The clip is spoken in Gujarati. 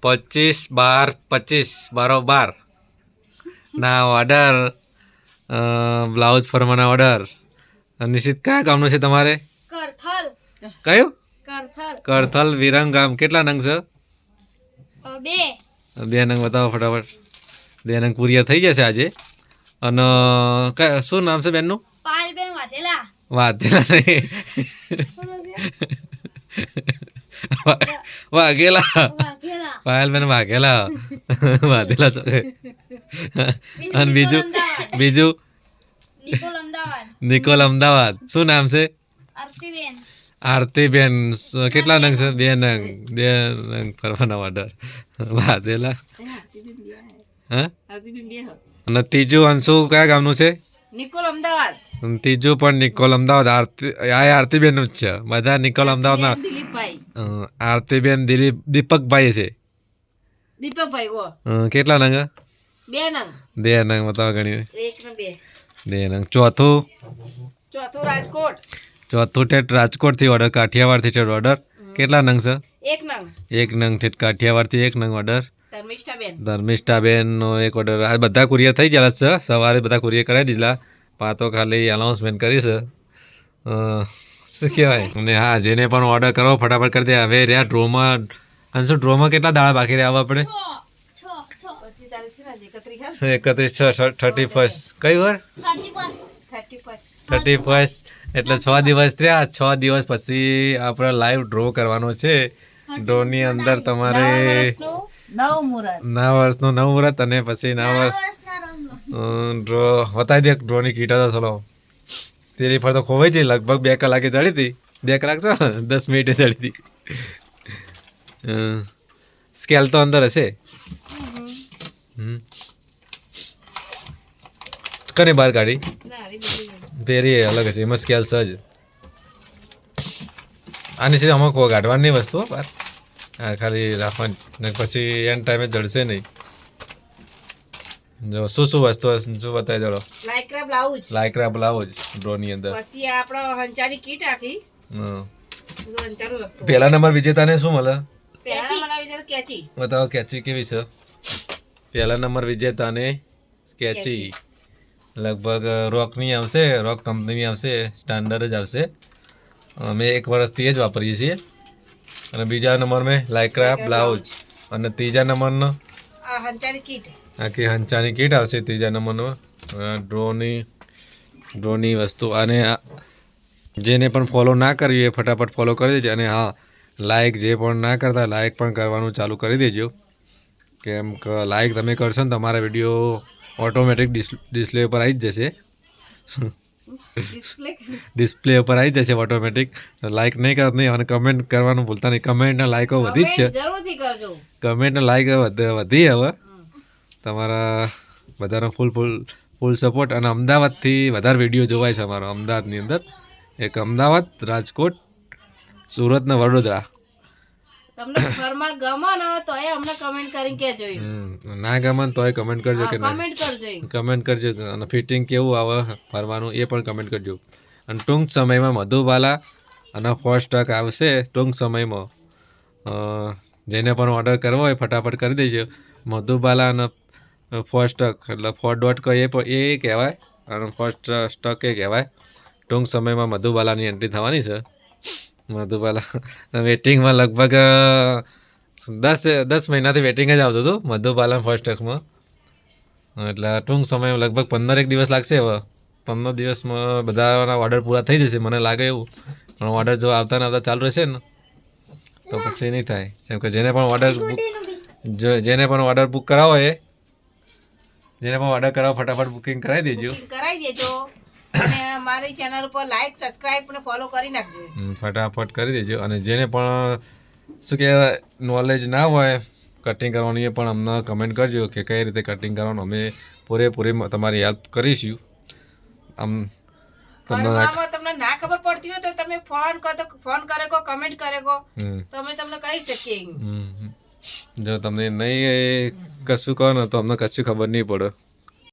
25/12/25 બરોબર ના ઓર્ડર બ્લાઉઝ ફરવાના ઓર્ડર. નિશિત કયા ગામનો છે તમારે? કરથલ. કયું? કરથલ. કરથલ વિરમ ગામ. કેટલા નંગ છે? 2 2 નંગ બતાવો ફટાફટ. 2 નંગ પૂરિયા થઈ જશે આજે. અને શું નામ છે બેનનું? પાયલબેન વાઘેલા. વાઘેલા નહીં, વાઘેલા. વાઘેલા. પાયલબેન વાઘેલા. વાઘેલા છે. અને બીજું નિકોલ અમદાવાદ. નિકોલ અમદાવાદ. શું નામ છે? આરતીબેન. આરતીબેન. કેટલા નંગ છે? 2 નંગ. 2 નંગ ફરવાના ઓર્ડર. વાઘેલા. હા. અને ત્રીજું અંશુ કયા ગામનું છે? નિકોલ અમદાવાદ. ત્રીજું પણ નિકોલ અમદાવાદ. આરતીબેન નું જ છે. બધા નિકોલ અમદાવાદના. દિલીપભાઈ. આરતીબેન દીપકભાઈ છે. દીપકભાઈ ઓ. કેટલા નંગ? 2 નંગ. 2 નંગ બતાવો ગણી. 1 ને 2. 2 નંગ. ચોથું રાજકોટ. ચોથું ઠેઠ રાજકોટ થી ઓર્ડર, કાઠિયાવાડ થી ઓર્ડર. કેટલા નંગ છે? 1 નંગ. 1 નંગ ઠેઠ કાઠિયાવાડ થી 1 નંગ ઓર્ડર. ધર્મિષ્ઠાબેન નો એક ઓર્ડર. આ બધા કુરિયર થઈ ગયેલા છે. સવારે બધા કુરિયર કરાવી દીધા. પાતો ખાલી અનાઉન્સમેન્ટ કરી છે. શું કહેવાય? અને હા, જેને પણ ઓર્ડર કરો ફટાફટ કરી દે. હવે રહ્યા ડ્રોમાં. અંશુ ડ્રોમાં કેટલા દાડા બાકી રહ્યા આપણે? 31 કઈ વાર? 31 એટલે 6 દિવસ રહ્યા. 6 દિવસ પછી આપણે લાઈવ ડ્રો કરવાનો છે. ડ્રોની અંદર તમારે 9 વર્ષનું 9 મુહૂર્ત અને પછી 9 વર્ષ ડ્રો બતાવી દે. ડ્રોની કીટ હતો. ચલો તેની પર તો ખોવાઈ હતી. લગભગ 2 કલાકે ચડી હતી. 2 કલાક તો 10 મિનિટે ચડી હતી. સ્કેલ તો અંદર હશે. કને બહાર કાઢી? ફેરી અલગ હશે. એમાં સ્કેલ સજ. આની સીધી અમુક કાઢવાની વસ્તુ બહાર. હા, ખાલી રાખવાની. પછી એન ટાઈમે જડશે નહીં. જો શું વસ્તુ શું બતાવી દો. લાયક્રા બ્લાઉઝ ડ્રોની અંદર. પછી આપણો હંચાની કીટ આખી. હંચાનું વસ્તુ. પહેલા નંબર વિજેતાને શું મળે? કેચી. બતાવો કેચી કેવી છે? પહેલા નંબર વિજેતાને કેચી. લગભગ રોકની આવશે. રોક કંપનીની આવશે. સ્ટાન્ડર્ડ જ આવશે. અમે 1 વર્ષથી એ જ વાપરીએ છીએ. અને બીજા નંબર મેં લાયક્રા બ્લાઉઝ. અને ત્રીજા નંબરનો હંચાની કીટ. આખી હંચાની કીટ આવશે ત્રીજા નંબરનો. ડ્રોની વસ્તુ. અને જેને પણ ફોલો ના કર્યું એ ફટાફટ ફોલો કરી દેજો. અને હા, લાઇક જે પણ ના કરતા લાઇક પણ કરવાનું ચાલુ કરી દેજો. કેમ કે લાઇક તમે કરશો ને તમારા વિડીયો ઓટોમેટિક ડિસ્પ્લે ઉપર આવી જ જશે. ડિસ્પ્લે ઉપર આવી જશે ઓટોમેટિક. લાઇક નહીં કરત નહીં. અને કમેન્ટ કરવાનું ભૂલતા નહીં. કમેન્ટના લાઇકો વધી જ છે. કમેન્ટના લાઇક વધી હવે. તમારા બધાનો ફૂલ સપોર્ટ. અને અમદાવાદથી વધારે વિડીયો જોવાય છે અમારો. અમદાવાદની અંદર એક અમદાવાદ, રાજકોટ, સુરત ને વડોદરા. તમને ફરવા ગમે ને તો અમને કમેન્ટ કરીને કહેજો. ના ગમે તોય કમેન્ટ કરજો કે કમેન્ટ કરજો. અને ફિટિંગ કેવું આવે ફરવાનું એ પણ કમેન્ટ કરજો. અને ટૂંક સમયમાં મધુબાલા અને ફર્સ્ટ સ્ટોક આવશે. ટૂંક સમયમાં જેને પણ ઓર્ડર કરવો હોય ફટાફટ કરી દેજો. મધુબાલા અને ફર્સ્ટ સ્ટોક એટલે .co એ કહેવાય. અને ફર્સ્ટ સ્ટોક એ કહેવાય. ટૂંક સમયમાં મધુબાલાની એન્ટ્રી થવાની છે. મધુબાલા વેટિંગમાં લગભગ 10 મહિનાથી વેટિંગ જ આવતું હતું મધુબાલા ફર્સ્ટ સ્ટોકમાં. એટલે ટૂંક સમયમાં લગભગ 15 દિવસ લાગશે. હવે 15 દિવસમાં બધાના ઓર્ડર પૂરા થઈ જશે મને લાગે એવું. પણ ઓર્ડર જો આવતા ને આવતા ચાલુ રહેશે ને તો પછી નહીં થાય. કેમ કે જેને પણ ઓર્ડર બુક કરાવો ફટાફટ બુકિંગ કરાવી દેજો. અને મારી ચેનલ ઉપર લાઈક, સબસ્ક્રાઇબ અને ફોલો કરી નાખજો. ફટાફટ કરી દેજો. અને જેને પણ શું કહેવાય નોલેજ ના હોય કટિંગ કરવાનું એ પણ અમને કમેન્ટ કરજો કે કઈ રીતે કટિંગ કરવાનું. અમે પૂરેપૂરી તમારી હેલ્પ કરીશું. તમને ના ખબર પડતી હોય તો તમે ફોન કરે કો કમેન્ટ કરે કો તો અમે તમને કહી શકીએ. જો તમને નહીં કશું કહો ને તો અમને કશું ખબર નહીં પડે.